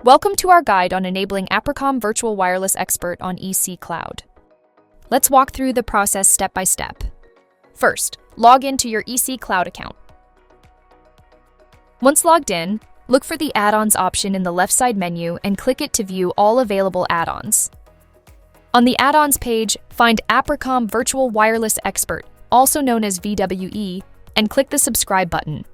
Welcome to our guide on enabling APRICOM Virtual Wireless Expert on ecCLOUD. Let's walk through the process step by step. First, log into your ecCLOUD account. Once logged in, look for the Add-ons option in the left side menu and click it to view all available add-ons. On the Add-ons page, find APRICOM Virtual Wireless Expert, also known as VWE, and click the Subscribe button.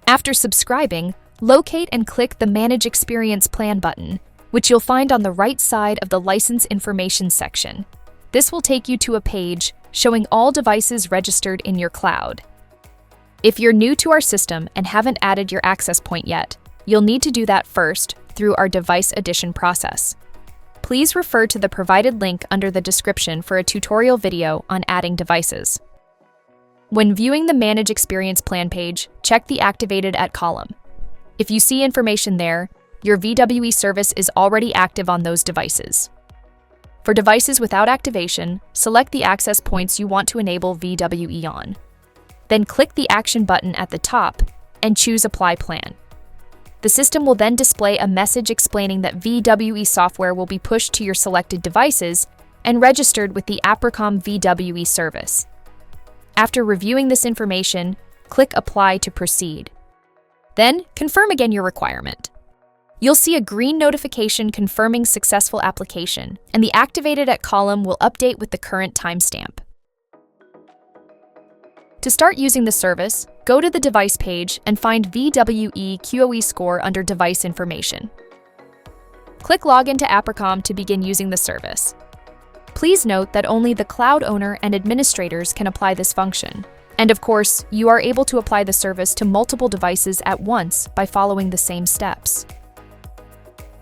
After subscribing, locate and click the Manage Experience Plan button, which you'll find on the right side of the License Information section. This will take you to a page showing all devices registered in your cloud. If you're new to our system and haven't added your access point yet, you'll need to do that first through our device addition process. Please refer to the provided link under the description for a tutorial video on adding devices. When viewing the Manage Experience Plan page, check the Activated at column. If you see information there, your VWE service is already active on those devices. For devices without activation, select the access points you want to enable VWE on. Then click the Action button at the top and choose Apply Plan. The system will then display a message explaining that VWE software will be pushed to your selected devices and registered with the APRICOM VWE service. After reviewing this information, click Apply to proceed. Then, confirm again your requirement. You'll see a green notification confirming successful application, and the Activated at column will update with the current timestamp. To start using the service, go to the device page and find VWE QoE score under Device Information. Click Login to APRICOM to begin using the service. Please note that only the cloud owner and administrators can apply this function. And of course, you are able to apply the service to multiple devices at once by following the same steps.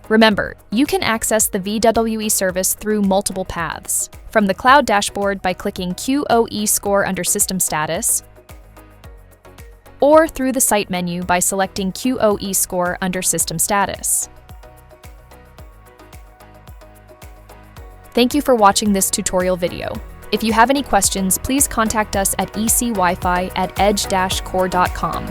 Remember, you can access the VWE service through multiple paths, from the cloud dashboard by clicking QoE score under System Status, or through the site menu by selecting QoE score under System Status. Thank you for watching this tutorial video. If you have any questions, please contact us at ecwifi@edge-core.com.